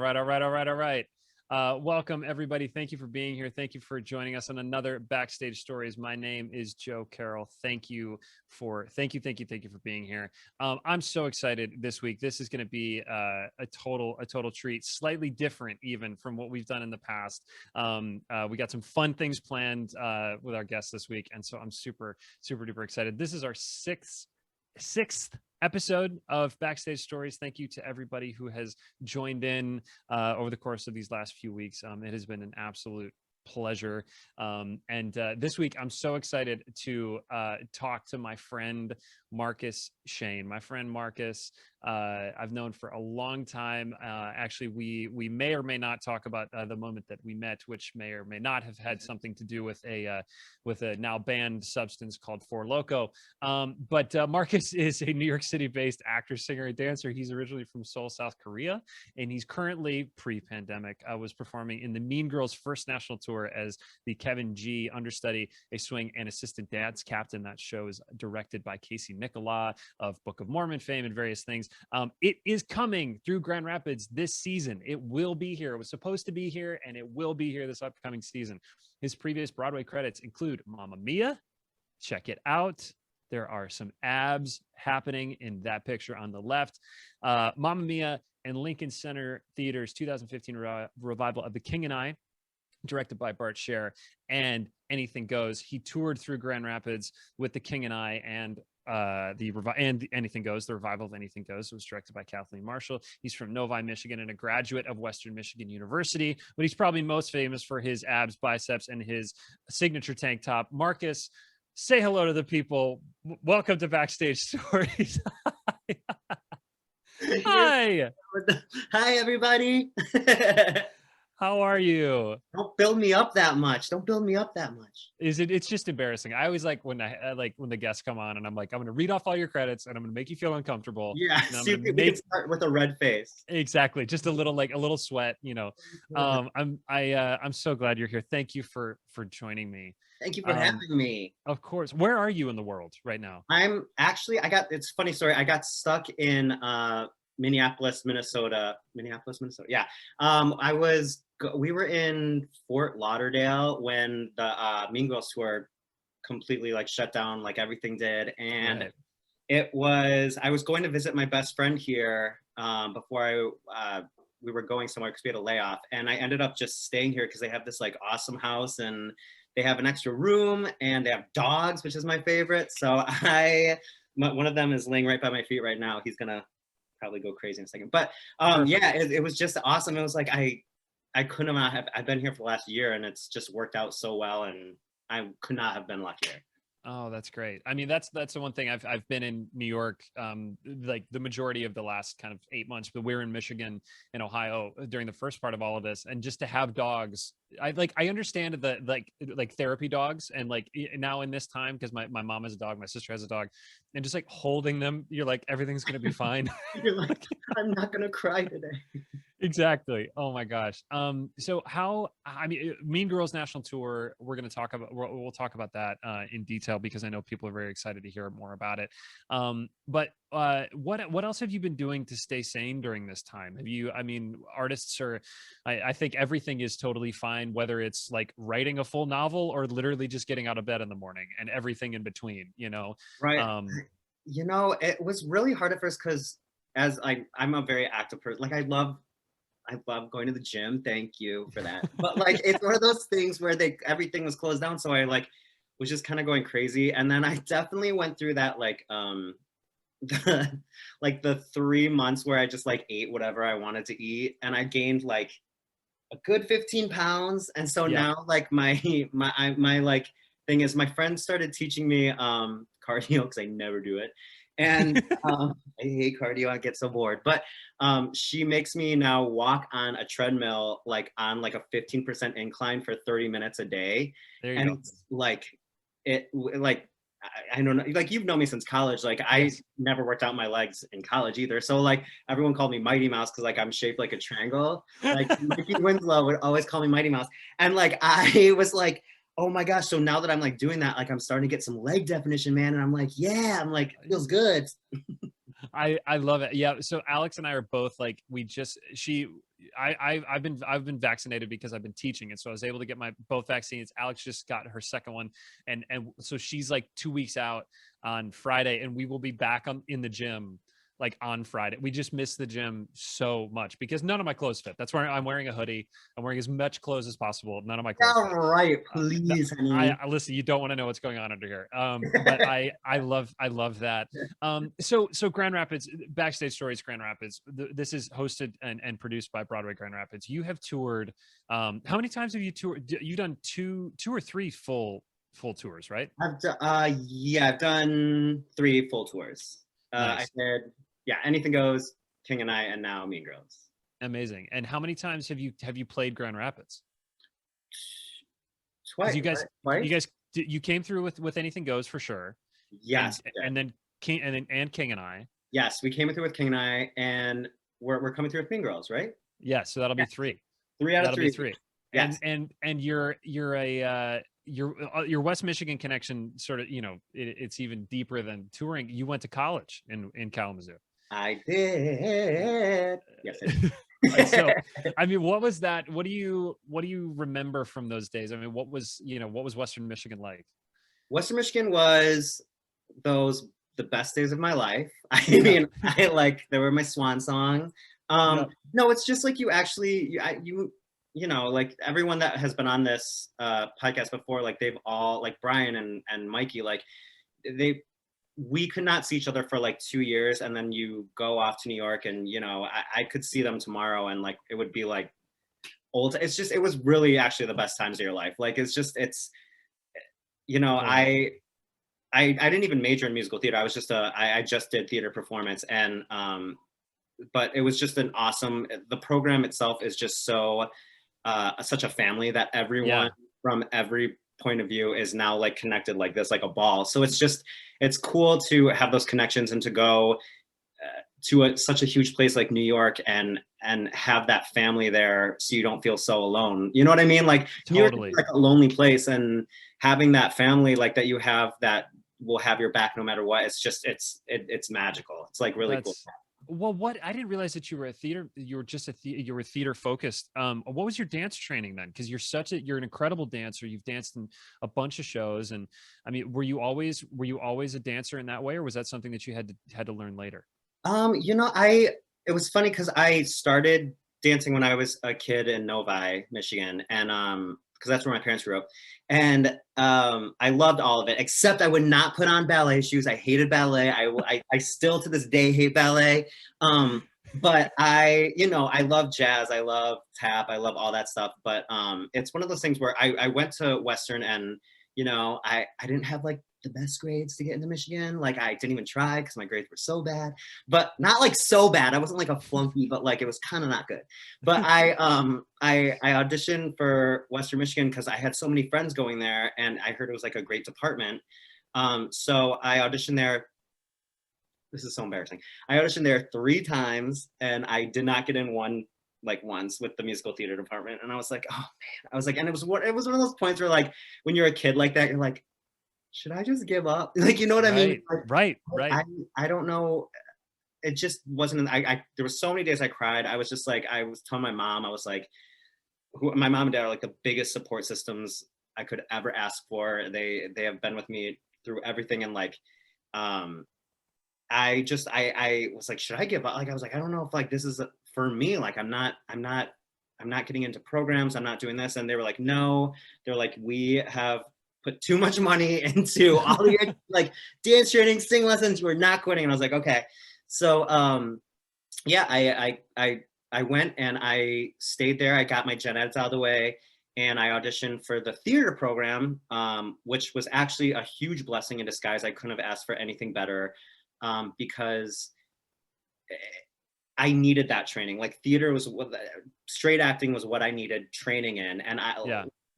right. Welcome everybody. Thank you for being here. Thank you for joining us on another Backstage Stories. My name is Joe Carroll. Thank you for being here. I'm so excited this week. This is going to be a total treat, slightly different even from what we've done in the past. We got some fun things planned with our guests this week, and so I'm super duper excited. This is our sixth episode of Backstage Stories. Thank you to everybody who has joined in over the course of these last few weeks. It has been an absolute pleasure. And this week, I'm so excited to talk to my friend Marcus Shane. My friend Marcus, I've known for a long time. Actually, we may or may not talk about the moment that we met, which may or may not have had something to do with a now banned substance called Four Loko. But Marcus is a New York City-based actor, singer, and dancer. He's originally from Seoul, South Korea, and he's currently, pre-pandemic, was performing in the Mean Girls' first national tour as the Kevin G understudy, a swing and assistant dance captain. That show is directed by Casey Nicola of Book of Mormon fame and various things. It is coming through Grand Rapids this season. It will be here. It was supposed to be here, and it will be here this upcoming season. His previous Broadway credits include Mamma Mia. Check it out. There are some abs happening in that picture on the left. Mamma Mia and Lincoln Center Theater's 2015 revival of The King and I, directed by Bart Scher, and Anything Goes. He toured through Grand Rapids with The King and I, and Anything Goes. The revival of Anything Goes was directed by Kathleen Marshall. He's from Novi, Michigan, and a graduate of Western Michigan University, but he's probably most famous for his abs, biceps, and his signature tank top. Marcus, say hello to the people. Welcome to Backstage Stories. Hi. Hi, everybody. How are you? Don't build me up that much. It's just embarrassing. I always like when the guests come on and I'm like, I'm going to read off all your credits and I'm going to make you feel uncomfortable. Yeah. We can start with a red face. Exactly. Just a little sweat, you know. I'm so glad you're here. Thank you for joining me. Thank you for having me. Of course. Where are you in the world right now? It's a funny story. I got stuck in Minneapolis, Minnesota. Yeah. We were in Fort Lauderdale when the Mean Girls tour completely shut down, like everything did. And I was going to visit my best friend here before we were going somewhere because we had a layoff. And I ended up just staying here because they have this awesome house and they have an extra room and they have dogs, which is my favorite. So one of them is laying right by my feet right now. He's gonna probably go crazy in a second. But it was just awesome. It was like I could not have. I've been here for the last year, and it's just worked out so well, and I could not have been luckier. Oh, that's great. I mean, that's the one thing. I've been in New York, like the majority of the last kind of 8 months, but we're in Michigan and Ohio during the first part of all of this. And just to have dogs, I understand the like therapy dogs, and now in this time, because my mom has a dog, my sister has a dog, and just holding them, you're like, everything's going to be fine. You're like, I'm not going to cry today. Exactly. Oh my gosh. So Mean Girls National Tour, we'll talk about that in detail because I know people are very excited to hear more about it. But what else have you been doing to stay sane during this time? Artists I think everything is totally fine, whether it's writing a full novel or literally just getting out of bed in the morning and everything in between, Right. It was really hard at first because I'm a very active person. I love going to the gym. Thank you for that. But it's one of those things where everything was closed down. So I was just kind of going crazy. And then I definitely went through that the 3 months where I just ate whatever I wanted to eat. And I gained a good 15 pounds. And so now my thing is my friend started teaching me cardio because I never do it. And I hate cardio. I get so bored. But she makes me now walk on a treadmill, on a 15% incline for 30 minutes a day. There you go. It's I don't know, you've known me since college. I never worked out my legs in college either. So everyone called me Mighty Mouse because I'm shaped like a triangle. Mickey Winslow would always call me Mighty Mouse. And I was oh my gosh. So now that I'm doing that, I'm starting to get some leg definition, man. And I'm it feels good. I love it. Yeah. So Alex and I are both I've been vaccinated because I've been teaching, and so I was able to get my both vaccines. Alex just got her second one, and so she's like 2 weeks out on Friday, and we will be back in the gym like on Friday. We just missed the gym so much because none of my clothes fit. That's why I'm wearing a hoodie. I'm wearing as much clothes as possible. None of my clothes All fit. right, please, honey. I listen. You don't want to know what's going on under here. But I love that. So Grand Rapids Backstage Stories Grand Rapids. This is hosted and produced by Broadway Grand Rapids. You have toured. How many times have you toured? You done two or three full tours, right? Yeah, I've done 3 full tours. Nice. I did, yeah, Anything Goes, King and I, and now Mean Girls. Amazing. And how many times have you played Grand Rapids? Twice. You guys, Twice? you came through with Anything Goes for sure. Yes. And then King and King and I. Yes, we came through with King and I, and we're coming through with Mean Girls, right? Yeah, so that'll be 3. 3 out of 3. That'll be 3. Yes. And you're your West Michigan connection sort of, it's even deeper than touring. You went to college in Kalamazoo. I did. Yes. So, I mean, what was that? What do you remember from those days? I mean, what was Western Michigan like? Western Michigan was the best days of my life. I mean, they were my swan song. No, it's just like you actually, like everyone that has been on this podcast before, like they've all, like Brian and Mikey, like we could not see each other for like 2 years, and then you go off to New York, and I could see them tomorrow, and like it would be like old. It was really actually the best times of your life. Like I didn't even major in musical theater. I was just I just did theater performance, and but it was just an awesome. The program itself is just so such a family that everyone from every point of view is now like connected like this, like a ball. So it's cool to have those connections and to go to such a huge place like New York and have that family there, so you don't feel so alone. You know what I mean? Like New York is like a lonely place, and having that family like that you have that will have your back no matter what. It's just it's magical. It's like really cool. Well, I didn't realize that you were you were theater focused. What was your dance training then? Because you're an incredible dancer. You've danced in a bunch of shows, and I mean, were you always a dancer in that way, or was that something that you had to learn later? It was funny because I started dancing when I was a kid in Novi, Michigan, and because that's where my parents grew up. And I loved all of it, except I would not put on ballet shoes. I hated ballet. I still to this day hate ballet. But I love jazz. I love tap. I love all that stuff. But it's one of those things where I went to Western, and I didn't have like the best grades to get into Michigan. Like I didn't even try because my grades were so bad, but not like so bad. I wasn't like a flunky, but like it was kind of not good. But I auditioned for Western Michigan because I had so many friends going there, and I heard it was like a great department. So I auditioned there. This is so embarrassing. I auditioned there 3 times, and I did not get in once with the musical theater department. And I was like, oh man. I was like, and it was one of those points where like when you're a kid like that, you're like, should I just give up? Like, you know what I mean? Like, right. I don't know. It just wasn't. There were so many days I cried. I was just like, I was telling my mom, I was like, my mom and dad are like the biggest support systems I could ever ask for. They have been with me through everything, and like, I was like, should I give up? Like, I was like, I don't know if like this is for me. Like, I'm not getting into programs. I'm not doing this. And they were like, no. They're like, we have put too much money into all your like dance training, sing lessons. You are not quitting. And I was like, okay. So yeah, I went and I stayed there. I got my gen eds out of the way, and I auditioned for the theater program, which was actually a huge blessing in disguise. I couldn't have asked for anything better, because I needed that training. Like theater was straight acting was what I needed training in. And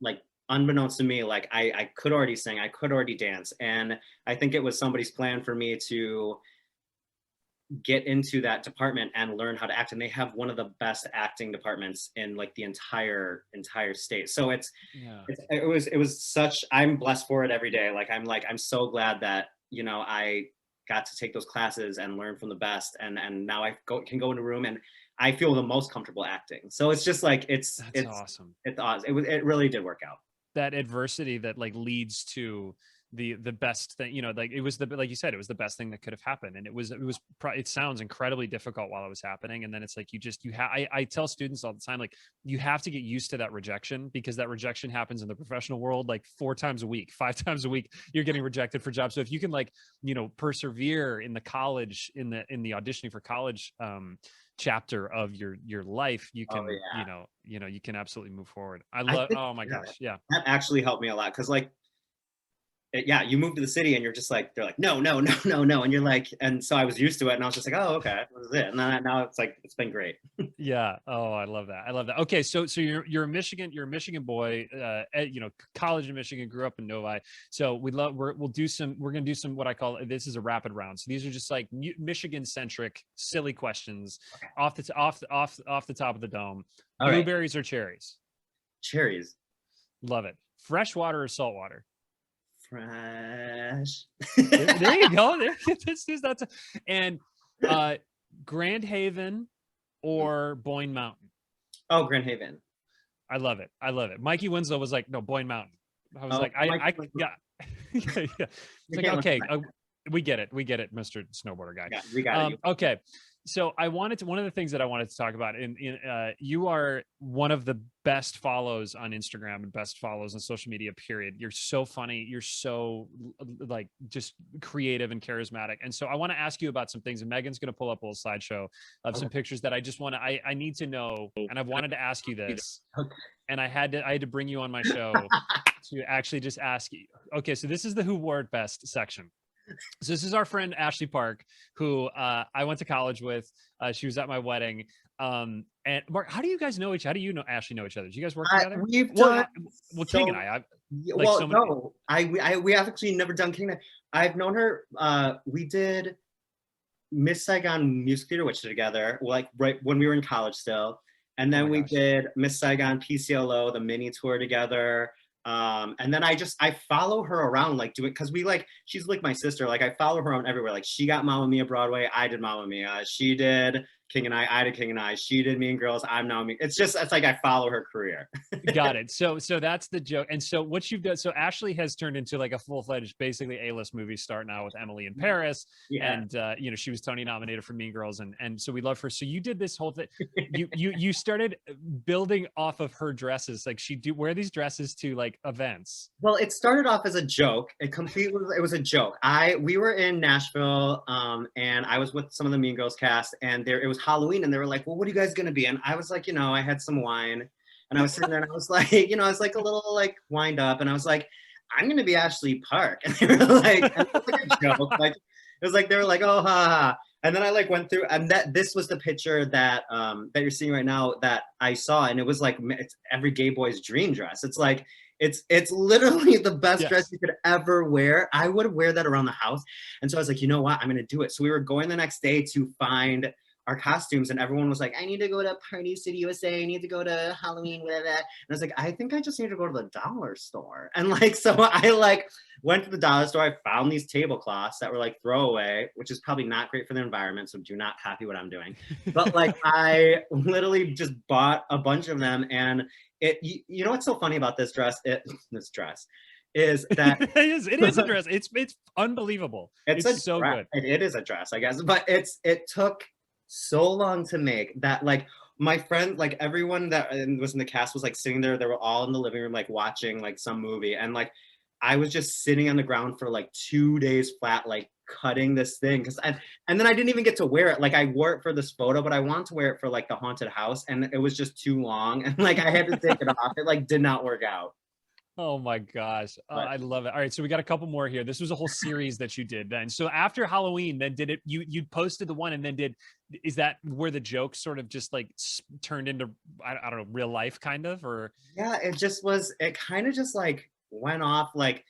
like, unbeknownst to me, like I could already sing, I could already dance. And I think it was somebody's plan for me to get into that department and learn how to act. And they have one of the best acting departments in like the entire state. So it was such, I'm blessed for it every day. Like I'm so glad that, got to take those classes and learn from the best, and now I can go in a room and I feel the most comfortable acting. So it's just like That's awesome. It's awesome. It really did work out. That adversity that like leads to the best thing, you know, like it was the, like you said, it was the best thing that could have happened. And it sounds incredibly difficult while it was happening. And then it's like, I tell students all the time, like, you have to get used to that rejection, because that rejection happens in the professional world like 4 times a week, 5 times a week, you're getting rejected for jobs. So if you can, like, you know, persevere in the college, in the auditioning for college chapter of your life, you can, you can absolutely move forward. Oh my gosh. Yeah. That actually helped me a lot. Cause like, you move to the city and you're just like, they're like, no. And you're like, and so I was used to it and I was just like, oh, okay, this is it. And then now it's like, it's been great. Yeah. Oh, I love that. Okay. So you're a Michigan boy, you know, college in Michigan, grew up in Novi. So we're going to do some, what I call, this is a rapid round. So these are just like Michigan centric, silly questions off the top of the dome. All Blueberries or cherries? Cherries. Love it. Fresh water or salt water? Fresh. There you go. And Grand Haven or Boyne Mountain? Oh, Grand Haven. I love it. Mikey Winslow was like, no, Boyne Mountain. I was yeah. It's like, okay, we get it, Mr. Snowboarder guy. Yeah, we got it. Okay. So one of the things that I wanted to talk about, you are one of the best follows on Instagram and best follows on social media, period. You're so funny. You're so like just creative and charismatic. And so I want to ask you about some things, and Megan's going to pull up a little slideshow of some pictures that I just want to, I need to know. And I've wanted to ask you this, and I had to bring you on my show to actually just ask you. Okay. So this is the Who Wore It Best section. So this is our friend Ashley Park, who I went to college with. She was at my wedding. And Mark, how do you guys know each? How do you know Ashley know each other? Do you guys work together? We've done. King and I. We have actually never done King and I. I've known her. We did Miss Saigon Music Theater Witch together, like right when we were in college still, and then we did Miss Saigon PCLO, the mini tour together. And then I follow her around, like doing, cause she's like my sister. Like I follow her around everywhere. Like she got Mamma Mia Broadway. I did Mamma Mia. She did King and I did King and I. She did Mean Girls. I'm now Mean. It's like I follow her career. Got it. So that's the joke. And so what you've done, so Ashley has turned into like a full-fledged, basically A-list movie star now with Emily in Paris. Yeah. And you know, she was Tony nominated for Mean Girls, and so we love her. So you did this whole thing. You started building off of her dresses. Like she wear these dresses to like events. Well, it started off as a joke. It was a joke. We were in Nashville, and I was with some of the Mean Girls cast, and it was Halloween, and they were like, well, what are you guys gonna be? And I was like, you know, I had some wine, and I was sitting there, and I was like, you know, I was like a little like wind up, and I was like, I'm gonna be Ashley Park. And they were like, and it was like a joke. Like it was like they were like, oh, ha ha. And then I like went through, and this was the picture that you're seeing right now that I saw, and it was like it's every gay boy's dream dress. It's like it's literally the best dress you could ever wear. I would wear that around the house. And so I was like, you know what, I'm gonna do it. So we were going the next day to find our costumes, and everyone was like, I need to go to Party City USA, I need to go to Halloween, whatever. And I was like, I think I just need to go to the dollar store. And like, so I like went to the dollar store, I found these tablecloths that were like throwaway, which is probably not great for the environment, so do not copy what I'm doing. But like, I literally just bought a bunch of them, and you know what's so funny about this dress? Is that it is a dress. It's unbelievable. It's so good. It is a dress, I guess, but it took so long to make that. Like my friend, like everyone that was in the cast was like sitting there. They were all in the living room, like watching like some movie, and like I was just sitting on the ground for like 2 days flat, like cutting this thing, and then I didn't even get to wear it. Like I wore it for this photo, but I wanted to wear it for like the haunted house, and it was just too long, and like I had to take it off. It like did not work out. Oh my gosh. I love it. All right. So we got a couple more here. This was a whole series that you did then. So after Halloween, then you posted the one, and then is that where the joke sort of just like turned into, I don't know, real life kind of, or? Yeah, it kind of just like went off. Like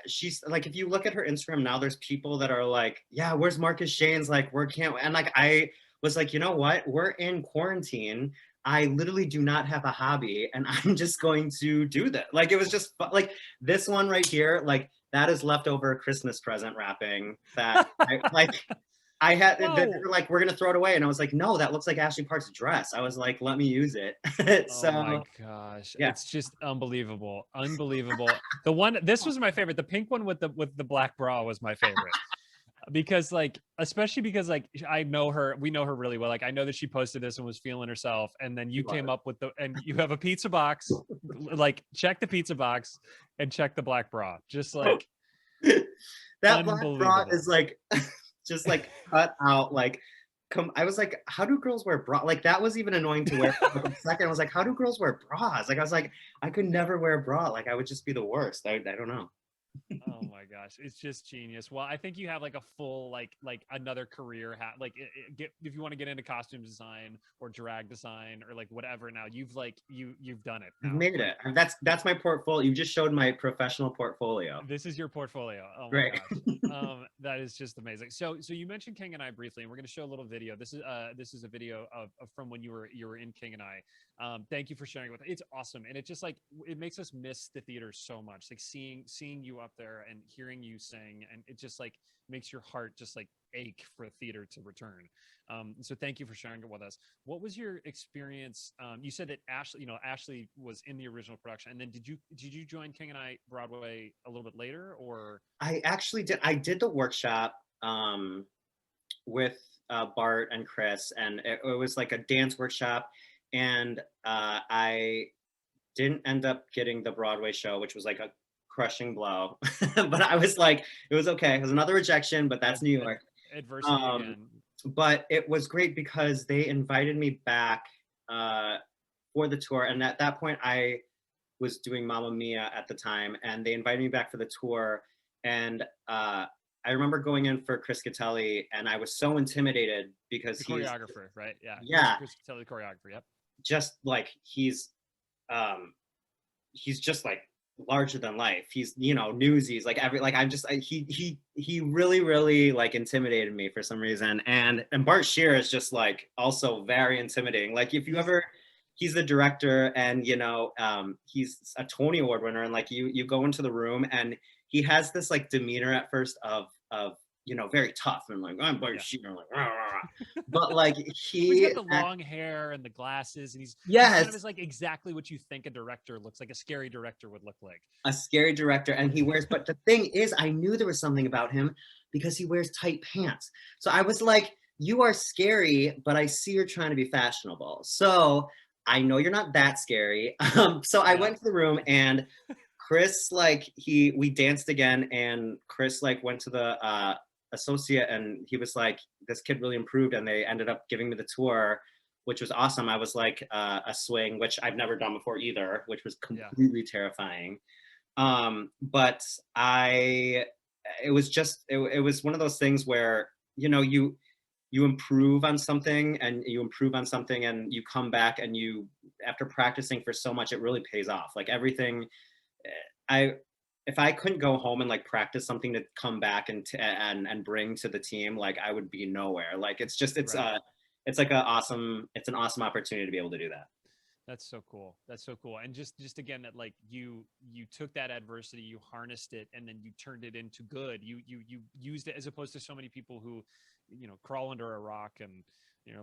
she's like, if you look at her Instagram now, there's people that are like, yeah, where's Marcus Shane's? Like, and like, I was like, you know what? We're in quarantine. I literally do not have a hobby, and I'm just going to do that. Like, it was just like this one right here. Like that is leftover Christmas present wrapping that I had, they Whoa. were like, we're gonna throw it away. And I was like, no, that looks like Ashley Park's dress. I was like, let me use it. Oh my So gosh. yeah. It's just unbelievable. Unbelievable. The one, this was my favorite. The pink one with the black bra was my favorite. Because like, especially because like I know her, we know her really well. Like I know that she posted this and was feeling herself. And then you came up with and you have a pizza box, like check the pizza box and check the black bra. Just like That black bra unbelievable. is like just like cut out like I was like, how do girls wear bra? Like that was even annoying to wear for like a second. I was like, how do girls wear bras? Like I was like, I could never wear a bra. Like I would just be the worst. I don't know. Oh my gosh, it's just genius. Well, I think you have like a full like another career like get if you want to get into costume design or drag design or like whatever. Now you've like you've done it You've now. made Like it. And that's my portfolio. You just showed my professional portfolio. this is your portfolio. Oh my Right. gosh. That is just amazing. So you mentioned King and I briefly, and we're going to show a little video. This is a video of from when you were in King and I. Thank you for sharing it with us. It's awesome, and it just like it makes us miss the theater so much. Like seeing you up there and hearing you sing, and it just like makes your heart just like ache for theater to return. So thank you for sharing it with us. What was your experience? You said that Ashley was in the original production, and then did you join King and I Broadway a little bit later, or? I actually did. I did the workshop with Bart and Chris, and it was like a dance workshop, and I didn't end up getting the Broadway show, which was like a crushing blow. But I was like, it was okay. It was another rejection, but that's New York. Adversity Um, again. but it was great because they invited me back uh, for the tour, and at that point, I was doing Mamma Mia at the time, and they invited me back for the tour. And I remember going in for Chris Catelli, and I was so intimidated because The he's, choreographer, right? Yeah, yeah, Chris Kelly, the choreographer. Yep. just like um, he's just like larger than life. He's, you know, newsies, like I'm just, he really like intimidated me for some reason. And Bart Shear is just like also very intimidating. Like if you ever, he's the director, and you know, he's a Tony Award winner, and like you go into the room and he has this like demeanor at first of you know, very tough and like, I'm Bart Yeah. Shear, like rah, rah, rah. But like He's he got the long hair and the glasses, and he's kind of yes, is like exactly what you think a director looks like, a scary director would look like. a scary director, and he wears, but the thing is, I knew there was something about him because he wears tight pants. So I was like, you are scary, but I see you're trying to be fashionable, so I know you're not that scary. So I Yeah. went to the room, and Chris, like, we danced again, and Chris like went to the associate, and he was like, this kid really improved, and they ended up giving me the tour, which was awesome. I was like a swing, which I've never done before either, which was Yeah. completely terrifying. But it was just, it was one of those things where, you know, you improve on something, and you improve on something, and you come back, and you, after practicing for so much, it really pays off. Like everything, I, if I couldn't go home and like practice something to come back and bring to the team, like I would be nowhere. Like it's just, Right. it's like it's an awesome opportunity to be able to do that. That's so cool. That's so cool. And just again that like you took that adversity, you harnessed it, and then you turned it into good. You used it, as opposed to so many people who, crawl under a rock and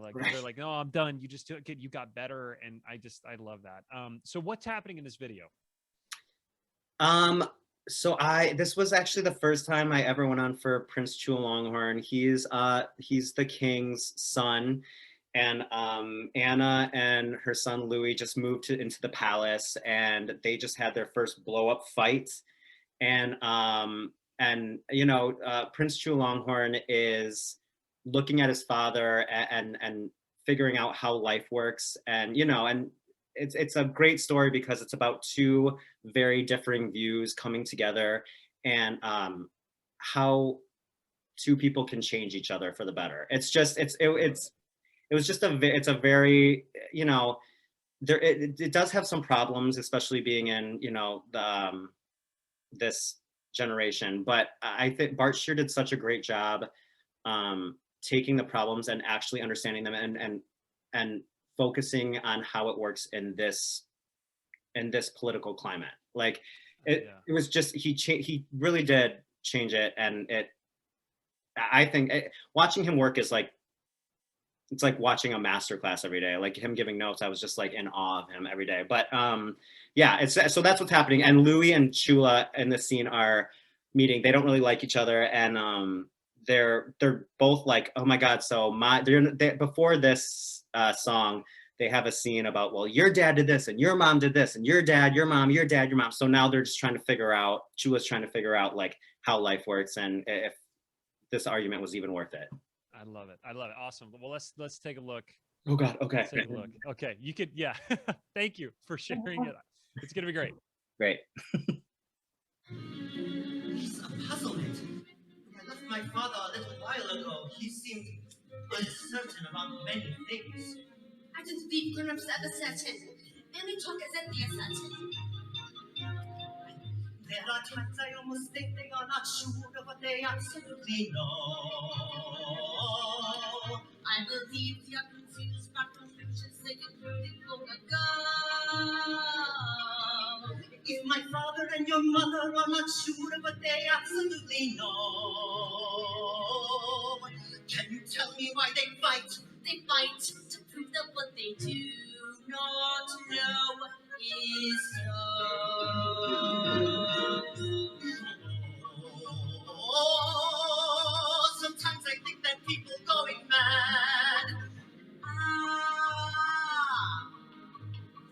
like Right. they're like, no, I'm done. You just took it, you got better, and I love that. So what's happening in this video? Um, so this was actually the first time I ever went on for Prince Chulalongkorn. He's the king's son, and Anna and her son Louis just moved into the palace, and they just had their first blow up fight. And you know, Prince Chulalongkorn is looking at his father, and figuring out how life works, and you know, and it's a great story because it's about two very differing views coming together, and how two people can change each other for the better. It's just it was just it's a very, you know, it does have some problems, especially being in, you know, the this generation, but I think Bart Shear did such a great job taking the problems and actually understanding them, and focusing on how it works in this political climate. Like it was just he really did change it, and I think watching him work is like it's like watching a master class every day. Like him giving notes, I was just like in awe of him every day. But yeah, it's so that's what's happening. And Louis and Chula in this scene are meeting. They don't really like each other, and they're both like, oh my god. So before this song, they have a scene about, well, your dad did this, and your mom did this, and your dad, your mom, your dad, your mom. So now they're just trying to figure out. Chula's trying to figure out like how life works and if this argument was even worth it. I love it. I love it. Awesome. Well, let's take a look. Oh God. Okay. Let's take a look. Okay. You could, yeah. Thank you for sharing it. It's going to be great. Great. It's a puzzlement. When I left my father a little while ago, he seemed uncertain about many things. I don't believe grown-ups ever certain. Any talk is at the certain. There are times I almost think they are not sure of what they absolutely know. I believe you're confused by convictions that you proved long ago. If my father and your mother are not sure of what they absolutely know, can you tell me why they fight? They fight to prove that what they do not know is Oh, sometimes I think that people going mad.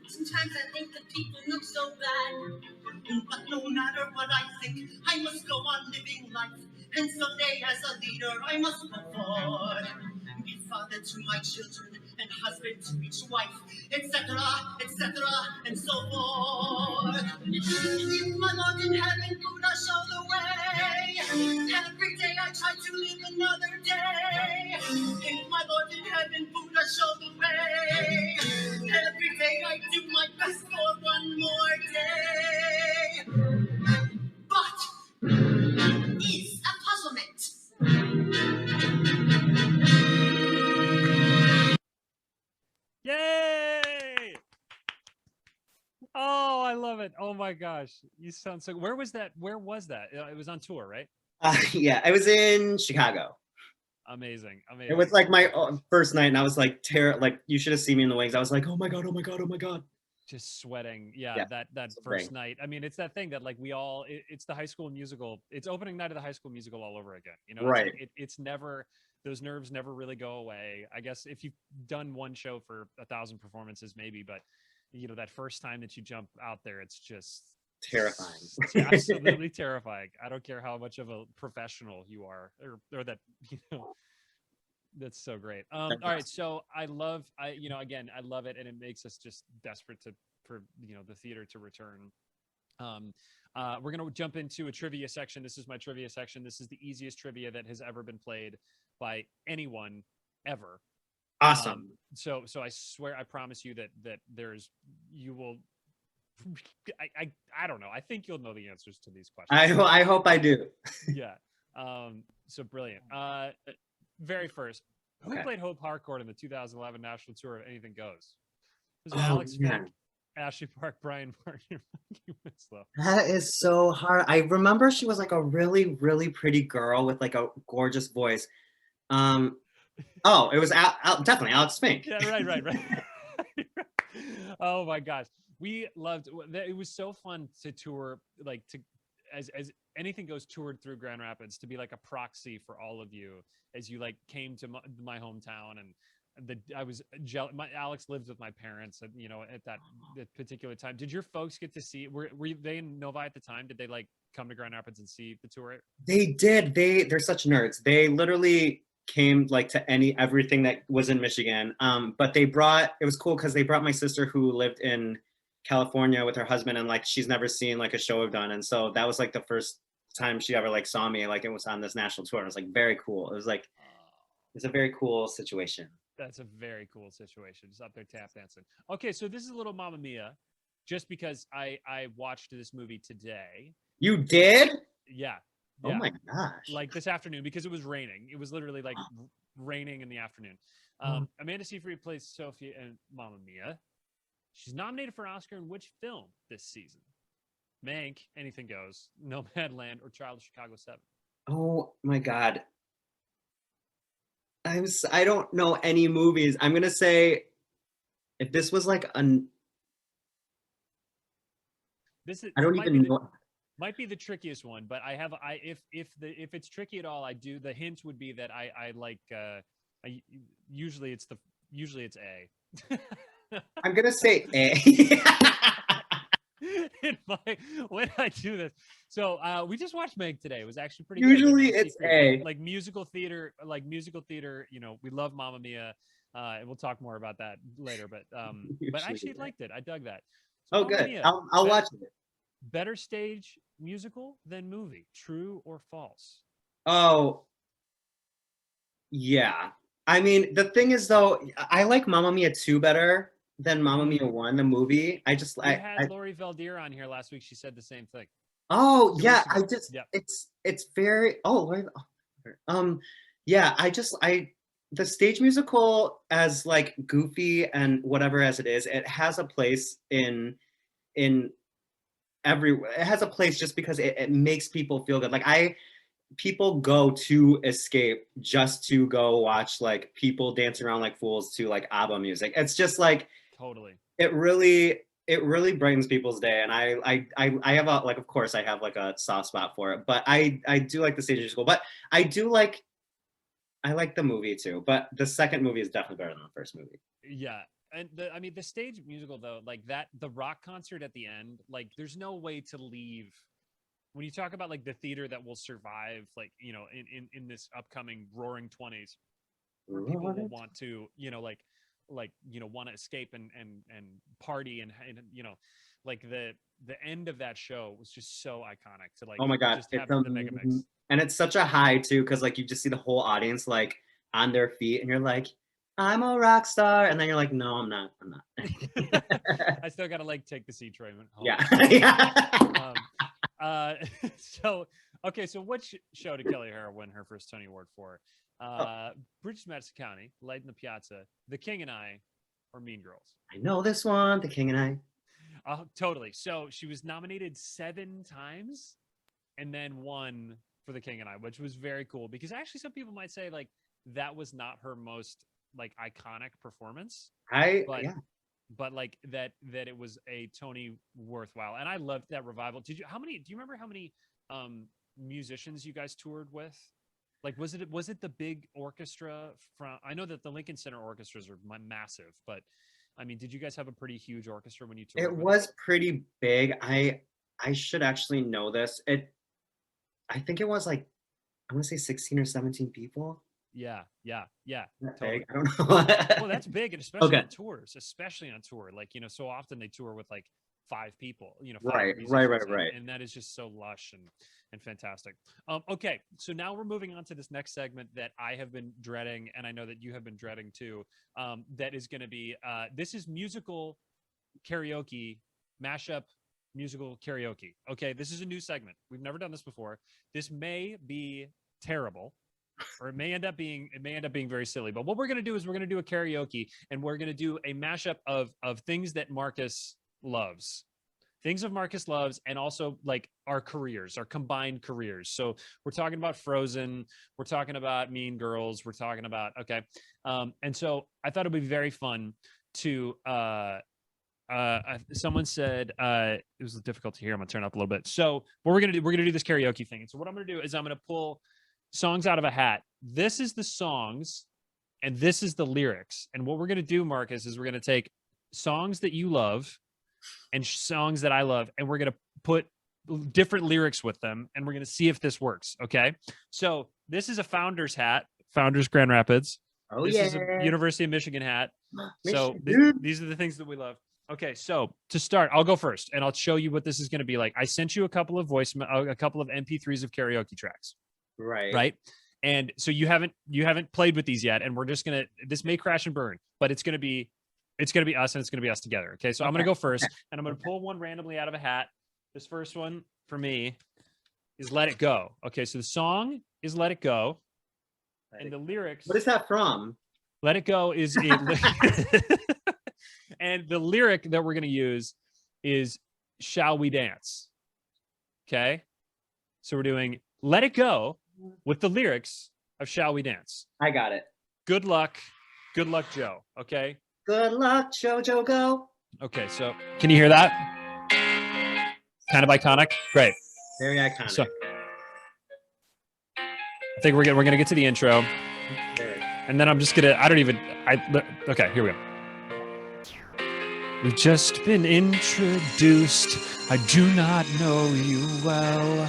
Sometimes I think that people look so bad. But no matter what I think, I must go on living life. And someday as a leader, I must move forward. Be father to my children and husband to each wife, etc., etc., and so forth. If my Lord in heaven, Buddha, show the way. Every day I try to live another day. If my Lord in heaven, Buddha, show the way. Every day I do my best for one more day. But Is a puzzlement. Yay! Oh, I love it. Oh my gosh. You sound so, where was that? Where was that? It was on tour, right? Yeah, I was in Chicago. Amazing. It was like my first night, and I was like, like you should have seen me in the wings. I was like, oh my god, oh my god, oh my god. Just sweating. Yeah, that first night. I mean, it's that thing that like we all, it's the High School Musical. It's opening night of the High School Musical all over again. You know, right? It's never, those nerves never really go away. I guess if you've done one show for 1,000 performances, maybe, but you know, that first time that you jump out there, it's just terrifying. It's absolutely terrifying. I don't care how much of a professional you are, or that, you know. That's so great. All right, so I love it, and it makes us just desperate for the theater to return. We're gonna jump into a trivia section. This is my trivia section. This is the easiest trivia that has ever been played by anyone ever. Awesome. So I swear, I promise you that you will. I don't know. I think you'll know the answers to these questions. I hope I do. Yeah. So brilliant. Very first, who played Hope Harcourt in the 2011 national tour of Anything Goes? Was it Alex Fink, Ashley Park, Brian Martin, Monkey Winslow? That is so hard. I remember she was like a really, really pretty girl with like a gorgeous voice. It was definitely Alex Fink. Yeah, right. Oh my gosh, we loved it. Was so fun to tour, like as Anything Goes toured through Grand Rapids, to be like a proxy for all of you as you like came to my hometown. And I was jealous. Alex lived with my parents at that particular time. Did your folks get to see, were they in Novi at the time? Did they like come to Grand Rapids and see the tour? They did. They're such nerds. They literally came like to everything that was in Michigan. But it was cool because they brought my sister who lived in California with her husband, and like she's never seen like a show I've done, and so that was like the first time she ever like saw me. Like it was on this national tour. It was like very cool. It was like it's a very cool situation. That's a very cool situation. Just up there tap dancing. Okay, so this is a little Mamma Mia, just because I watched this movie today. You did? Yeah. Oh my gosh! Like this afternoon, because it was raining. It was literally like raining in the afternoon. Amanda Seyfried plays Sophie in Mamma Mia. She's nominated for an Oscar in which film this season? Mank, Anything Goes, Nomadland, or Child of Chicago 7. Oh my God. I don't know any movies. I'm gonna say if this was like an This I don't might even be know. might be the trickiest one, but if it's tricky at all, the hint would be that I like usually it's A. I'm gonna say A. When I do this, so we just watched Meg today. It was actually pretty Usually good. it's A. Like musical theater. You know, we love Mamma Mia, and we'll talk more about that later. But I Usually actually it's A. liked it. I dug that. So Oh, Mamma good. Mia, I'll watch it. better stage musical than movie. True or false? Oh, yeah. I mean, the thing is though, I like Mamma Mia 2 better than Mamma Mia 1, the movie. I just We had Lori Valdir on here last week. She said the same thing. oh 2 yeah, weeks ago. I just Yep. it's very yeah, I the stage musical as like goofy and whatever as it has a place in it has a place just because it makes people feel good. Like people go to escape just to go watch like people dancing around like fools to like ABBA music. It's just like Totally. it really brightens people's day, and I have a like of course I have like a soft spot for it, but I do like the stage musical, but I like the movie too, but the second movie is definitely better than the first movie. Yeah. And I mean, the stage musical though, like the rock concert at the end, like there's no way to leave. When you talk about like the theater that will survive, like, you know, in this upcoming roaring 20s, where people will want to, you know, you know, want to escape and party and you know, like the end of that show was just so iconic to like, Oh my God, just have the mega mix. and it's such a high too, because like you just see the whole audience like on their feet, and you're like, I'm a rock star, and then you're like, no, I'm not. I still gotta like take the C train home. Yeah. Yeah. So okay, so what show did Kelly O'Hara win her first Tony Award for? Bridges Madison County, Light in the Piazza, The King and I, or Mean Girls? I know this one, The King and I. Totally. So she was nominated 7 times and then won for The King and I, which was very cool because actually some people might say like that was not her most like iconic performance. But like that it was a Tony worthwhile, and I loved that revival. Do you remember how many musicians you guys toured with? Like was it the big orchestra from? I know that the Lincoln Center orchestras are massive, but I mean, did you guys have a pretty huge orchestra when you toured? It was pretty big. I should actually know this. I think it was like I want to say 16 or 17 people. Yeah. Totally. I don't know. Well, that's big, and especially on tour. Like, you know, so often they tour with like 5 people, you know, 5 right. And that is just so lush and fantastic. Okay, so now we're moving on to this next segment that I have been dreading, and I know that you have been dreading too. That is going to be this is musical karaoke mashup. Musical karaoke. Okay, this is a new segment. We've never done this before. This may be terrible, or it may end up being very silly. But what we're going to do is we're going to do a karaoke, and we're going to do a mashup of things that Marcus loves. Things of Marcus loves, and also like our careers, our combined careers. So we're talking about Frozen, we're talking about Mean Girls, we're talking about and so I thought it'd be very fun to someone said it was difficult to hear. I'm gonna turn up a little bit. So what we're gonna do this karaoke thing. And so what I'm gonna do is I'm gonna pull songs out of a hat. This is the songs, and this is the lyrics. And what we're gonna do, Marcus, is we're gonna take songs that you love and songs that I love, and we're gonna put different lyrics with them, and we're gonna see if this works. Okay. So this is a Founders hat, Founders Grand Rapids. Oh, this is a University of Michigan hat. So these are the things that we love. Okay, so to start, I'll go first, and I'll show you what this is going to be like. I sent you a couple of MP3s of karaoke tracks. Right. And so you haven't played with these yet, and we're just this may crash and burn, but it's gonna be us, and it's gonna be us together. Okay, so I'm gonna go first, and I'm gonna pull one randomly out of a hat. This first one for me is "Let It Go." Okay, so the song is "Let It Go," and the lyrics. What is that from? "Let It Go" is and the lyric that we're gonna use is "Shall We Dance." Okay. So we're doing Let It Go with the lyrics of Shall We Dance. I got it. Good luck. Good luck, Joe. Okay. Good luck, Jojo, go. Okay. So can you hear that? Kind of iconic. Great. Very iconic. So I think we're gonna get to the intro, and then I'm just gonna. Okay, here we go. We've just been introduced. I do not know you well.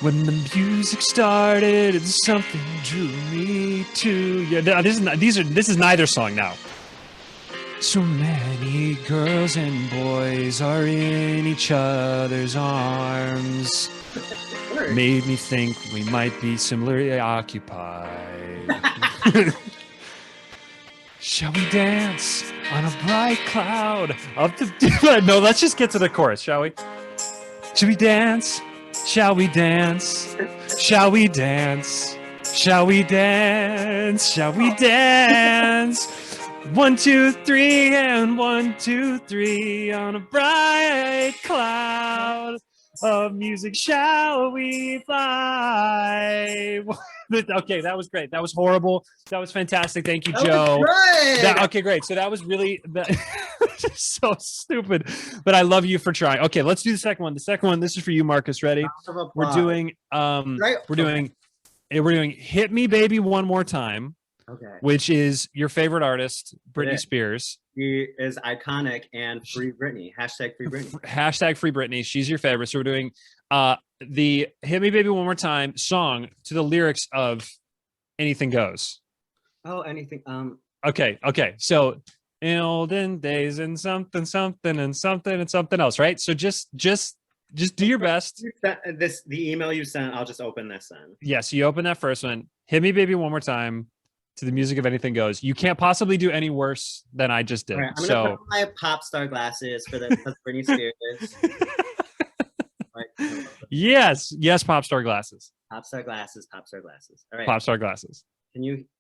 When the music started, something drew me to you. This is neither song now. So many girls and boys are in each other's arms. Made me think we might be similarly occupied. Shall we dance on a bright cloud up the... No, let's just get to the chorus, shall we? Shall we dance? Shall we dance? Shall we dance? Shall we dance? Shall we dance? 1, 2, 3, and 1, 2, 3 on a bright cloud of music shall we fly. Okay, that was great. That was horrible. That was fantastic. Thank you, Joe. Okay, great. So that was really so stupid, but I love you for trying. Okay, let's do the second one. The second one, this is for you, Marcus. Ready? We're doing we're doing Hit Me Baby One More Time. Okay. Which is your favorite artist, Britney Spears. She is iconic, and Free Britney. Hashtag Free Britney. Hashtag Free Britney. She's your favorite. So we're doing the Hit Me Baby One More Time song to the lyrics of Anything Goes. Oh, anything. Okay. So in olden days and something and something else, right? So just do your best. The email you sent, I'll just open this then. Yeah, so you open that first one. Hit Me Baby One More Time to the music of Anything Goes. You can't possibly do any worse than I just did. Right, I'm gonna put on my pop star glasses for the Britney Spears. Yes, pop star glasses. Pop star glasses. All right. Pop star glasses.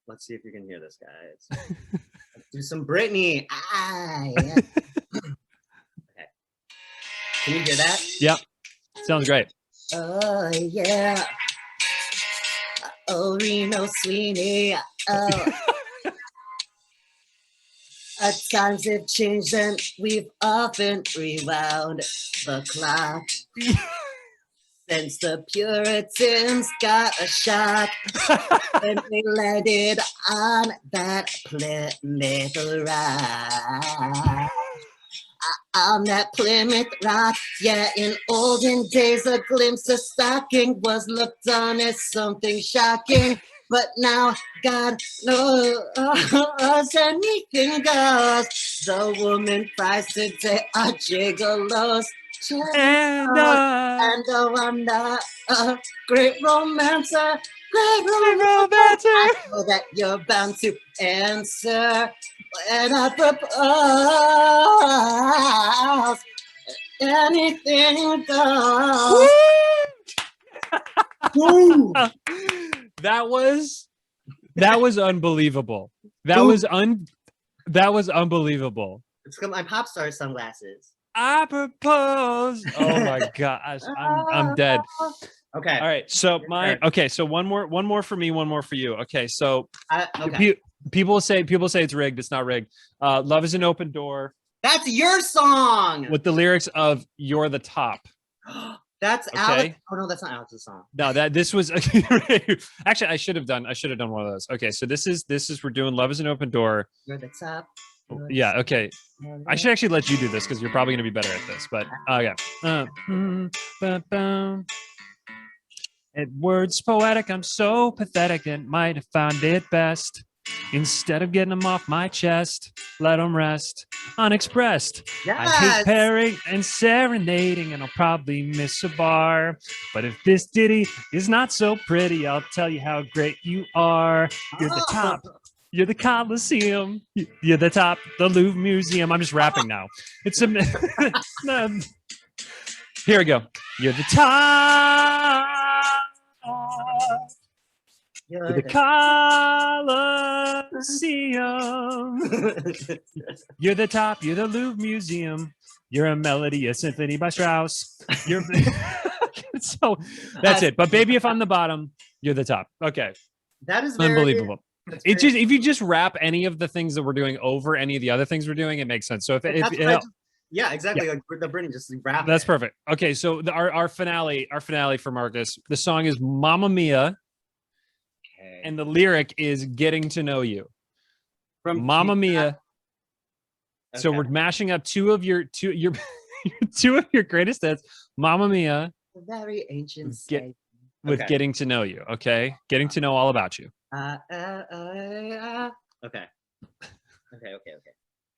Let's see if you can hear this, guys. Let's do some Britney. Yeah. Okay. Can you hear that? Yep. Sounds great. Oh, yeah. Oh, Reno Sweeney. Oh. Times have changed and we've often rewound the clock. Since the Puritans got a shot and they landed on that Plymouth Rock. On that Plymouth Rock, yeah, in olden days, a glimpse of stocking was looked on as something shocking. But now, God knows anything goes. The woman cries today are gigolos. And I'm not a great romancer. I know that you're bound to answer when I propose. Anything goes. That was unbelievable. That was unbelievable. It's my pop star sunglasses. I propose. Oh my gosh, I'm dead. Okay. All right. So so one more for me, one more for you. Okay. So okay. People say it's rigged. It's not rigged. Love is an open door. That's your song. With the lyrics of "You're the Top." That's okay. Alex. Oh no, that's not Alex's song. No, this was actually I should have done one of those. Okay, so this is we're doing "Love is an Open Door." You're the top. Yeah. Okay. I should actually let you do this because you're probably going to be better at this. But At words poetic, I'm so pathetic and might have found it best. Instead of getting them off my chest, let them rest unexpressed. Yes. I hate pairing and serenading, and I'll probably miss a bar. But if this ditty is not so pretty, I'll tell you how great you are. You're the top. You're the Coliseum. You're the top. The Louvre Museum. I'm just rapping now. It's a Here we go. You're the top. You're the Coliseum. You're the top. You're the Louvre Museum. You're a melody, a symphony by Strauss. You're So that's it. But baby, if I'm the bottom, you're the top. Okay. That is very Unbelievable. that's It very- just if you just wrap any of the things that we're doing over any of the other things we're doing, it makes sense. So if that's what yeah, exactly. Like the Britney, just wrap that's it. perfect. Okay, so our finale for Marcus. The song is "Mamma Mia," Okay. and the lyric is "Getting to Know You." From Mamma Mia. So Okay. we're mashing up two of your greatest hits. Mamma Mia A very ancient Get- state. with Okay. "Getting to Know You." Okay, getting to know all about you. Okay.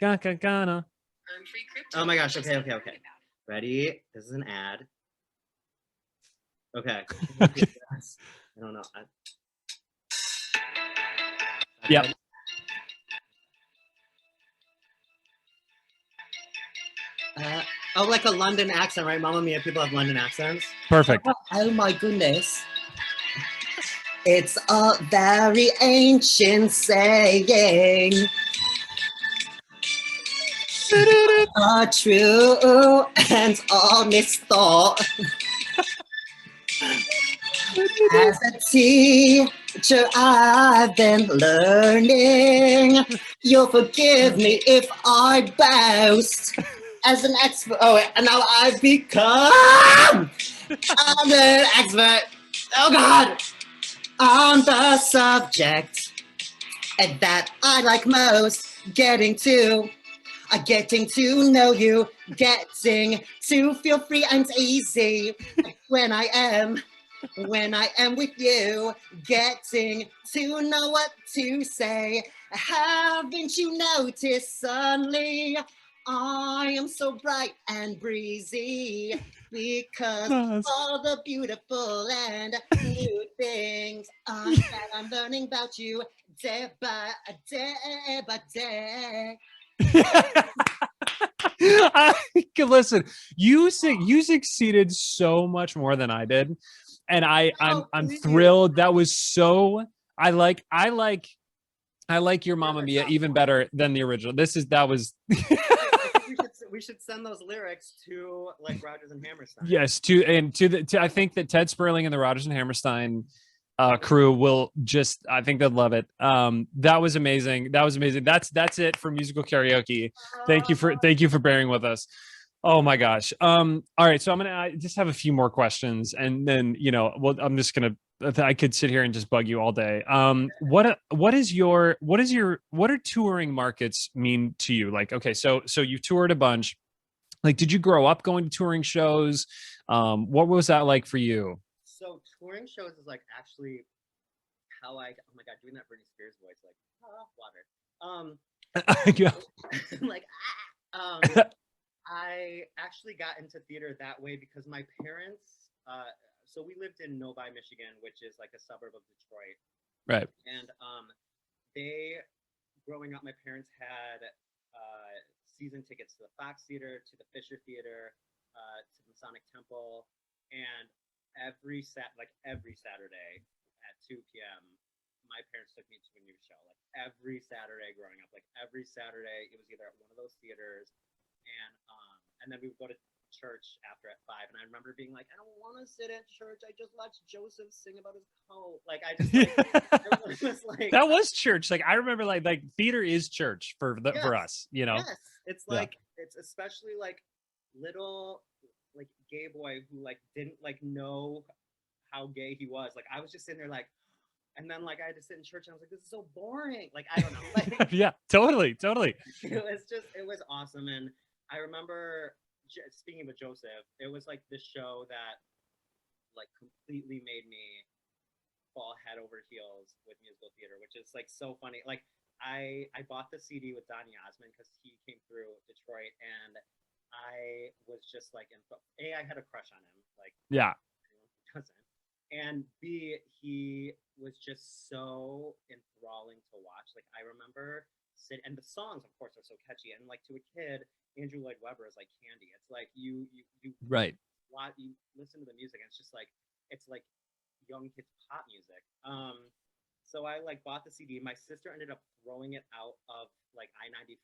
Okay. Gana. Oh my gosh. Okay. Ready? This is an ad. Okay. I don't know. Yep. Like a London accent, right? Mamma Mia, people have London accents. Perfect. Oh my goodness. It's a very ancient saying. A true and honest thought. As a teacher, I've been learning. You'll forgive me if I boast. As an expert, and now I've become an expert. Oh God, on the subject that I like most, getting to know you, getting to feel free and easy when I am with you, getting to know what to say. Haven't you noticed suddenly I am so bright and breezy because all the beautiful and new things that I'm learning about you day by day. Listen, you succeeded so much more than I did, and I'm thrilled. That was so. I like your Mamma Mia even better than the original. That was. We should send those lyrics to like Rodgers and Hammerstein. Yes, I think that Ted Sperling and the Rodgers and Hammerstein crew will just, I think they'd love it. That was amazing. That's it for musical karaoke. Thank you for bearing with us. Oh my gosh. All right. So I just have a few more questions, and then I'm just gonna. I could sit here and just bug you all day. What are touring markets mean to you? Like, okay, so you toured a bunch. Like, did you grow up going to touring shows? What was that like for you? So touring shows is like actually how oh my God, doing that Britney Spears voice, like water. Yeah. Like I actually got into theater that way because my parents, so we lived in Novi, Michigan, which is like a suburb of Detroit. Right. And they, growing up, my parents had season tickets to the Fox Theater, to the Fisher Theater, to the Masonic Temple, and every Saturday at 2 p.m. my parents took me to a new show. Like every Saturday growing up, like every Saturday it was either at one of those theaters, and then we would go to church after at 5. And I remember being like, I don't want to sit at church. I just watched Joseph sing about his coat. Like I just like, was like that was church. Like I remember like theater is church for us. Yes, it's like it's especially like little like gay boy who like didn't like know how gay he was. Like I was just sitting there like, and then like I had to sit in church and I was like, this is so boring. Like I don't know. Like, yeah, totally. It was awesome. And I remember speaking of Joseph, it was like this show that like completely made me fall head over heels with musical theater, which is like so funny. Like I bought the CD with Donny Osmond because he came through Detroit, and I was just like, I had a crush on him. Like, yeah, doesn't. And B, he was just so enthralling to watch. Like I remember and the songs, of course, are so catchy. And like to a kid, Andrew Lloyd Webber is like candy. It's like you right. You listen to the music, and it's like young kids pop music. So I like bought the CD. My sister ended up throwing it out of like I-94,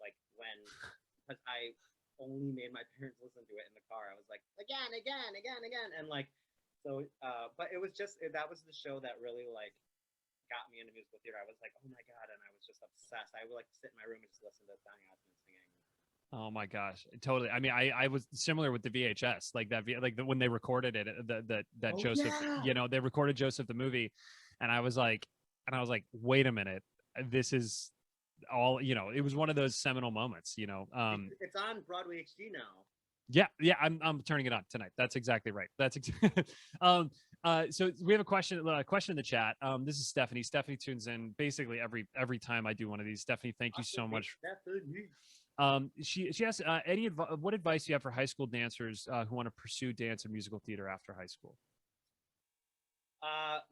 like because only made my parents listen to it in the car. I was like, again, and like, so. But it was just that was the show that really like got me into musical theater. I was like, oh my god, and I was just obsessed. I would like sit in my room and just listen to Donny Osmond singing. Oh my gosh, totally. I mean, I was similar with the VHS, like that, when they recorded it, that Oh, Joseph, yeah. you know, they recorded Joseph the movie, and I was like, wait a minute, this is all, you know, it was one of those seminal moments, you know. It's on Broadway HD now. Yeah, I'm turning it on tonight. That's exactly right. So we have a question in the chat. This is Stephanie. Stephanie tunes in basically every time I do one of these. Stephanie, thank you so much. She asks, what advice do you have for high school dancers who want to pursue dance and musical theater after high school?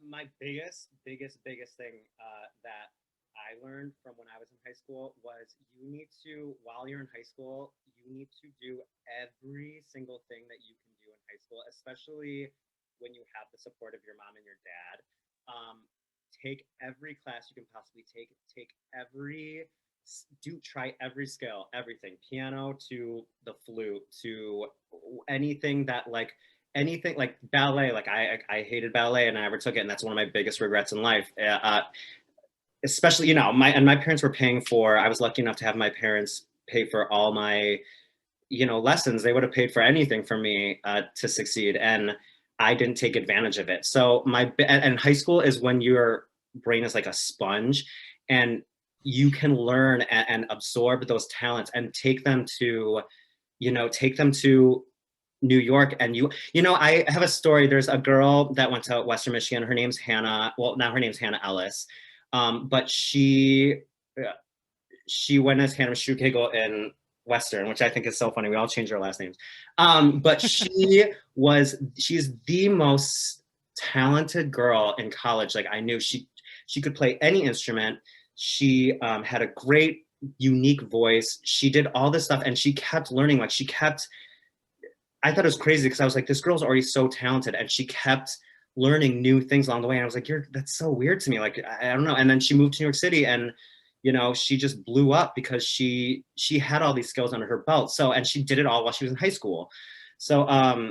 My biggest thing that I learned from when I was in high school was you need to, while you're in high school, you need to do every single thing that you can do in high school, especially when you have the support of your mom and your dad. Take every class you can possibly take. Try every skill, everything, piano to the flute to anything like ballet. Like I hated ballet and I never took it, and that's one of my biggest regrets in life. Especially, you know, my parents were paying for. I was lucky enough to have my parents pay for all my, you know, lessons. They would have paid for anything for me to succeed, and I didn't take advantage of it. So and high school is when your brain is like a sponge, and you can learn and absorb those talents and take them to New York. And you know, I have a story. There's a girl that went to Western Michigan. Her name's Hannah. Well, now her name's Hannah Ellis. But she went as Hannah Schuhkegel in Western, which I think is so funny. We all changed our last names. But she's the most talented girl in college. Like I knew she could play any instrument. She had a great, unique voice. She did all this stuff, and she kept learning. Like I thought it was crazy because I was like, this girl's already so talented, and she kept learning new things along the way. And I was like, that's so weird to me. Like, I don't know. And then she moved to New York City, and, you know, she just blew up because she had all these skills under her belt. So, and she did it all while she was in high school. So,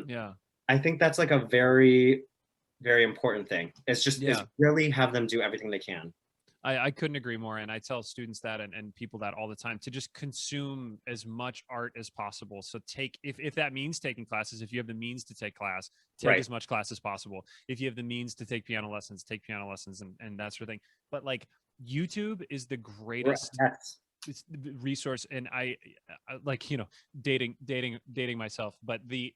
yeah, I think that's like a very, very important thing. It's really have them do everything they can. I couldn't agree more. And I tell students that and people that all the time, to just consume as much art as possible. So if that means taking classes, if you have the means to take class, take as much class as possible. If you have the means to take piano lessons, take piano lessons and that sort of thing. But like YouTube is the greatest resource. And I like, you know, dating myself, but the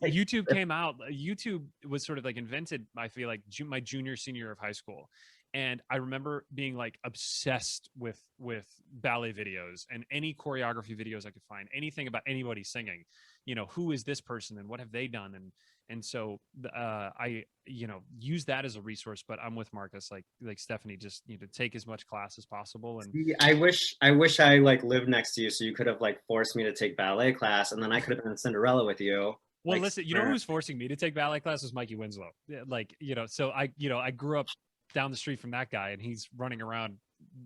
YouTube came out. YouTube was sort of like invented, I feel like, my junior, senior year of high school. And I remember being like obsessed with ballet videos and any choreography videos I could find, anything about anybody singing, you know, who is this person and what have they done? And so I, you know, use that as a resource. But I'm with Marcus, like Stephanie, just, you know, take as much class as possible. And I wish I like lived next to you, so you could have like forced me to take ballet class, and then I could have been Cinderella with you. Well, like, listen, you know who's forcing me to take ballet class was Mikey Winslow. Like, you know, so I grew up down the street from that guy, and he's running around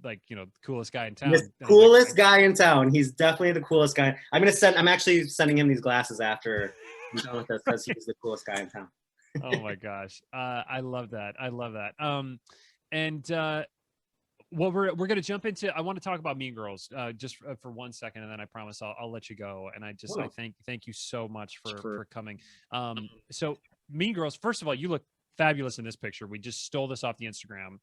like, you know, the coolest guy in town. Coolest guy in town. He's definitely the coolest guy. I'm actually sending him these glasses after I'm done with this because he's the coolest guy in town. Oh my gosh. I love that. Well, we're going to jump into, I want to talk about Mean Girls just for 1 second, and then I promise I'll let you go. And I thank you so much for coming. So Mean Girls, first of all, you look fabulous in this picture. We just stole this off the Instagram.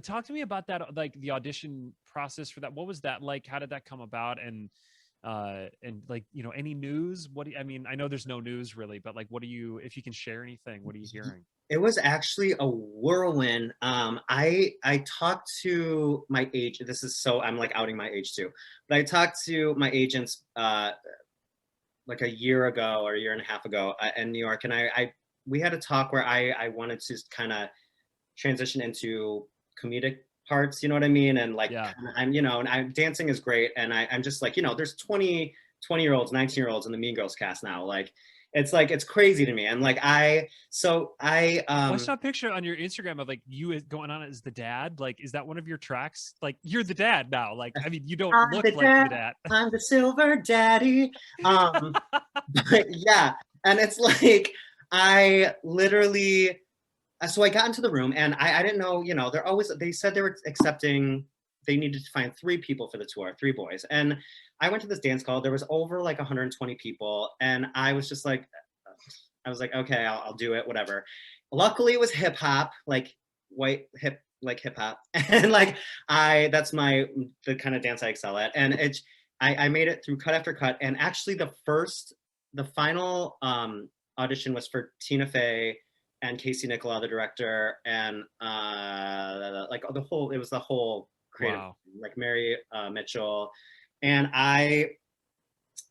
Talk to me about that, like the audition process for that. What was that like? How did that come about? And like, you know, any news? I mean, I know there's no news really, but like, if you can share anything, what are you hearing? It was actually a whirlwind. I talked to my agent. I'm like outing my age too, but I talked to my agents like a year ago or a year and a half ago in New York, and we had a talk where I wanted to kind of transition into comedic parts, you know what I mean? And like, I'm, you know, and dancing is great, and I'm just like, you know, there's 20-year-olds, 19-year-olds in the Mean Girls cast now, like, It's like, it's crazy to me. And like, I saw a picture on your Instagram of like you going on as the dad. Like, is that one of your tracks? Like, you're the dad now. Like, I mean, you don't I'm look the like dad, the dad. I'm the silver daddy. But yeah. And it's like, I literally, so I got into the room and I didn't know, you know, they said they were accepting, they needed to find 3 people for the tour, 3 boys. And I went to this dance call, there was over like 120 people. And I was just like, okay, I'll do it, whatever. Luckily it was hip hop, like white hip, like hip hop. And like, that's the kind of dance I excel at. And I made it through cut after cut. And actually the final audition was for Tina Fey and Casey Nicola, the director, and like it was the whole creative, Wow. like Mary Mitchell. And I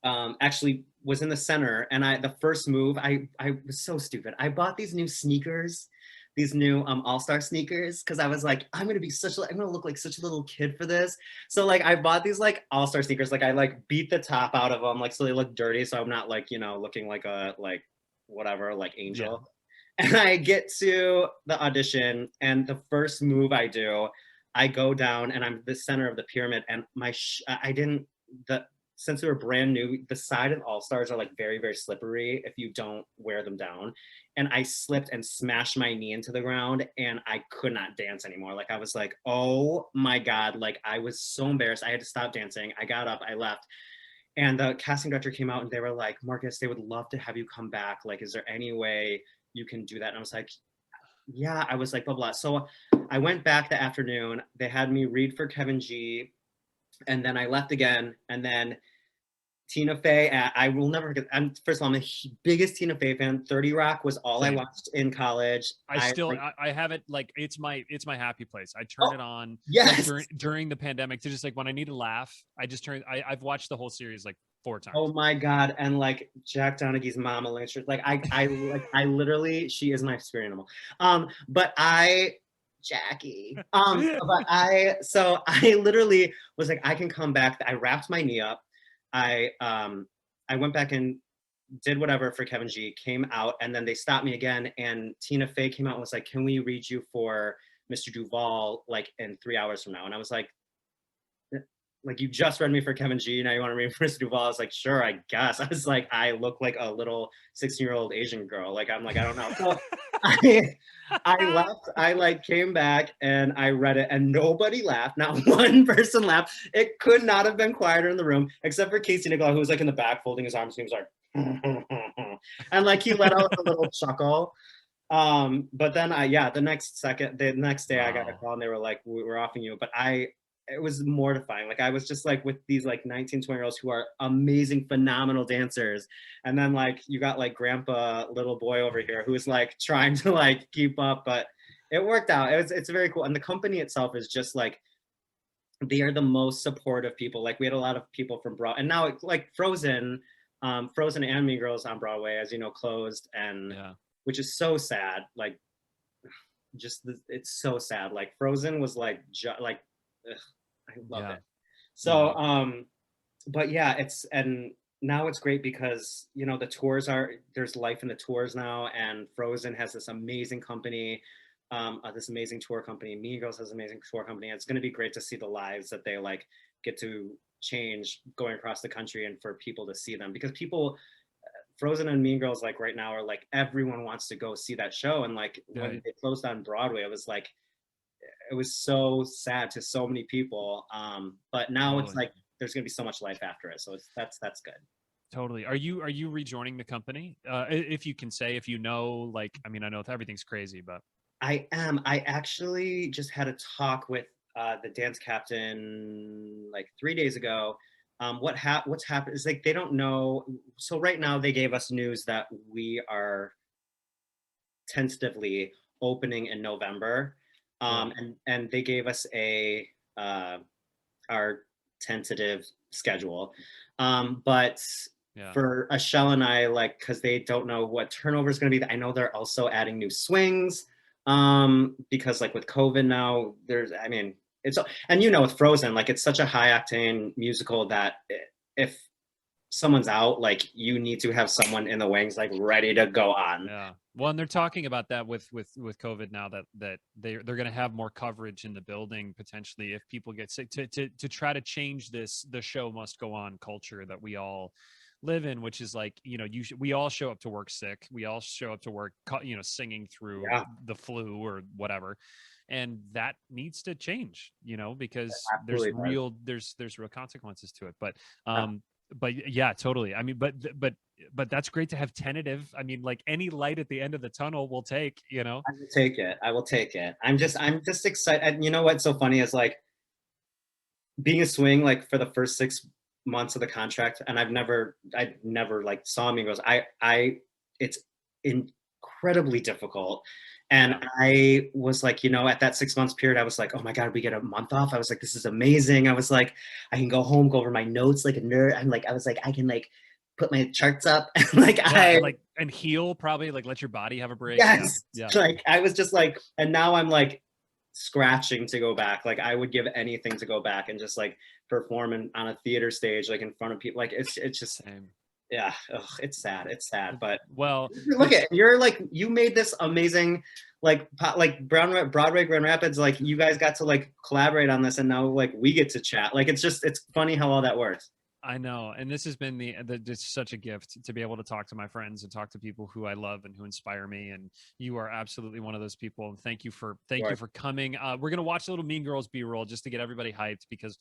actually was in the center, and the first move, I was so stupid. I bought these new sneakers, these new all-star sneakers, because I was like, I'm gonna look like such a little kid for this. So like I bought these like all-star sneakers, like I like beat the top out of them, like so they look dirty, so I'm not like, you know, looking like a like whatever, like angel. Yeah. And I get to the audition, and the first move I do, I go down, and I'm the center of the pyramid, and since they were brand new, the side of All Stars are like very, very slippery if you don't wear them down. And I slipped and smashed my knee into the ground, and I could not dance anymore. Like I was like, oh my God, like I was so embarrassed. I had to stop dancing. I got up, I left. And the casting director came out and they were like, Marcus, they would love to have you come back. Like, is there any way you can do that? And I was like, yeah, I was like, blah, blah. So I went back the afternoon. They had me read for Kevin G. And then I left again. And then Tina Fey, I will never forget. First of all, I'm the biggest Tina Fey fan. 30 Rock was all I watched in college. I have it like it's my happy place. I turn it on yes. like, during the pandemic to just like when I need to laugh. I've watched the whole series like 4 times. Oh my God. And like Jack Donaghy's mama, like I literally, she is my spirit animal. Jackie. But I literally was like, I can come back. I wrapped my knee up. I went back and did whatever for Kevin G, came out, and then they stopped me again, and Tina Fey came out and was like, can we read you for Mr. Duval like in 3 hours from now? And I was like, you just read me for Kevin G, now you want to read for Mr. Duval? I was like, sure, I guess. I was like, I look like a little 16-year-old Asian girl. Like, I'm like, I don't know. So I left, I like came back and I read it, and nobody laughed. Not one person laughed. It could not have been quieter in the room, except for Casey Nicola, who was like in the back folding his arms. He was like, and like he let out a little chuckle. But then the next day I got a call and they were like, we're offering you. But it was mortifying. Like I was just like with these like 19, 20-year-olds who are amazing, phenomenal dancers. And then like you got like grandpa little boy over here who's like trying to like keep up, but it worked out. It's very cool. And the company itself is just like, they are the most supportive people. Like we had a lot of people from Broadway, and now like Frozen and Mean Girls on Broadway, as you know, closed, and which is so sad. Like it's so sad. Like Frozen was like, I love it. So, but yeah, and now it's great because, you know, there's life in the tours now, and Frozen has this amazing company, this amazing tour company. Mean Girls has an amazing tour company. And it's going to be great to see the lives that they like get to change going across the country, and for people to see them, because Frozen and Mean Girls, like right now, are like everyone wants to go see that show. And like when they closed on Broadway, it was so sad to so many people. But now it's like there's gonna be so much life after it. So that's good. Totally. Are you rejoining the company? If you can say, if you know, like, I mean, I know everything's crazy, but I am. I actually just had a talk with the dance captain like 3 days ago. What's happened is like they don't know. So right now they gave us news that we are tentatively opening in November. And they gave us our tentative schedule. But for Ashelle and I, like, because they don't know what turnover is going to be, I know they're also adding new swings. Because like with COVID now, and you know, with Frozen, like it's such a high octane musical that if someone's out, like you need to have someone in the wings, like ready to go on. Yeah. Well, and they're talking about that with COVID now, that they're going to have more coverage in the building potentially if people get sick, to try to change the show must go on culture that we all live in, which is like, you know, we all show up to work sick. We all show up to work, you know, singing through the flu or whatever. And that needs to change, you know, because there's real consequences to it. But yeah, totally. I mean, but that's great to have tentative. I mean, like any light at the end of the tunnel we'll take, you know. I will take it. I'm just excited. And you know what's so funny is like being a swing, like for the first 6 months of the contract, and I never like saw me goes, it's incredibly difficult. And I was like, you know, at that 6 months period, I was like, oh my God, we get a month off. I was like, this is amazing. I was like, I can go home, go over my notes like a nerd. I was like, I can like put my charts up and like and heal, probably like let your body have a break. Yes. Yeah. Like I was just like, and now I'm like scratching to go back. Like I would give anything to go back and just like perform on a theater stage, like in front of people. Like it's just same. Yeah, it's sad, but well, look at you're like you made this amazing like Broadway Grand Rapids, like you guys got to like collaborate on this, and now like we get to chat. Like it's funny how all that works. I know, and this has been it's such a gift to be able to talk to my friends and talk to people who I love and who inspire me, and you are absolutely one of those people. And thank you for coming. We're gonna watch a little Mean Girls B-roll just to get everybody hyped because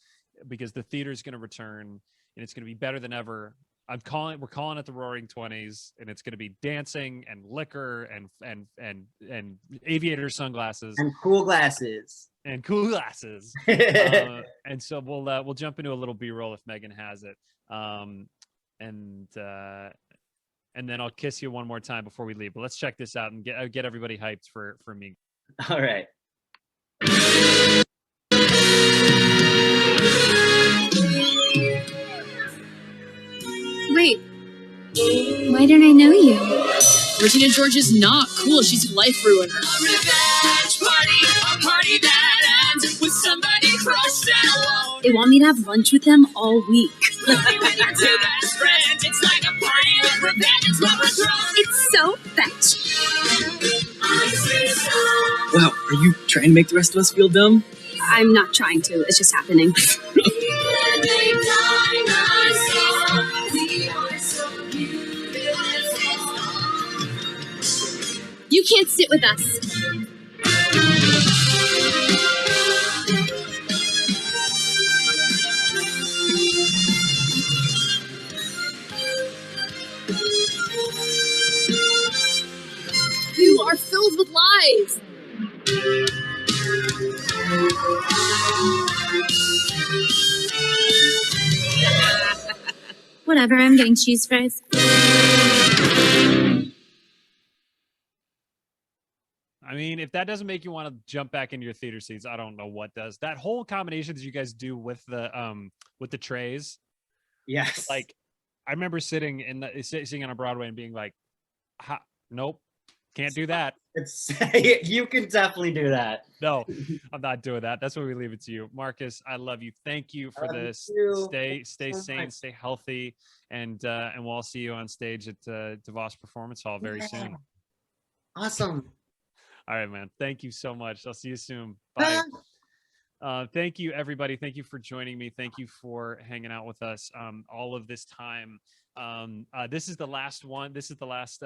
the theater is gonna return and it's gonna be better than ever. We're calling it the Roaring 20s, and it's going to be dancing and liquor and aviator sunglasses and cool glasses and so we'll jump into a little B-roll if Megan has it, and then I'll kiss you one more time before we leave. But let's check this out and get everybody hyped for me. All right. Wait, why don't I know you? Regina George is not cool. She's a life ruiner. A revenge party, a party that ends with somebody crushed and alone. They want me to have lunch with them all week. With your two best friends, it's like a party with revenge is overthrown. It's so fetch. Wow, are you trying to make the rest of us feel dumb? I'm not trying to. It's just happening. You can't sit with us. You are filled with lies. Whatever, I'm getting cheese fries. I mean, if that doesn't make you want to jump back into your theater seats, I don't know what does. That whole combination that you guys do with the trays. Yes. Like, I remember sitting on a Broadway and being like, nope, can't do that. You can definitely do that. No, I'm not doing that. That's why we leave it to you. Marcus, I love you. Thank you for this. Stay sane, stay healthy, and we'll all see you on stage at DeVos Performance Hall very soon. Awesome. All right, man. Thank you so much. I'll see you soon. Bye. Thank you, everybody. Thank you for joining me. Thank you for hanging out with us all of this time. This is the last one. This is the last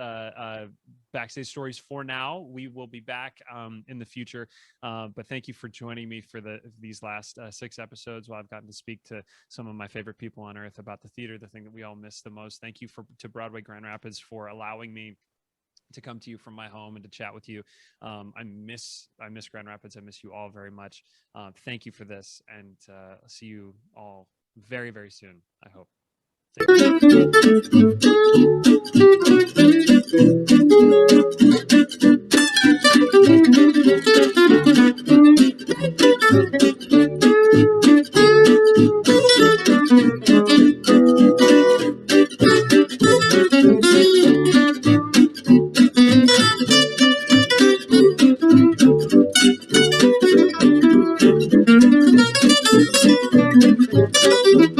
Backstage Stories for now. We will be back in the future. But thank you for joining me for these last 6 episodes while I've gotten to speak to some of my favorite people on earth about the theater, the thing that we all miss the most. Thank you to Broadway Grand Rapids for allowing me to come to you from my home and to chat with you. I miss Grand Rapids. I miss you all very much. Thank you for this, and I'll see you all very, very soon, I hope. Thank you.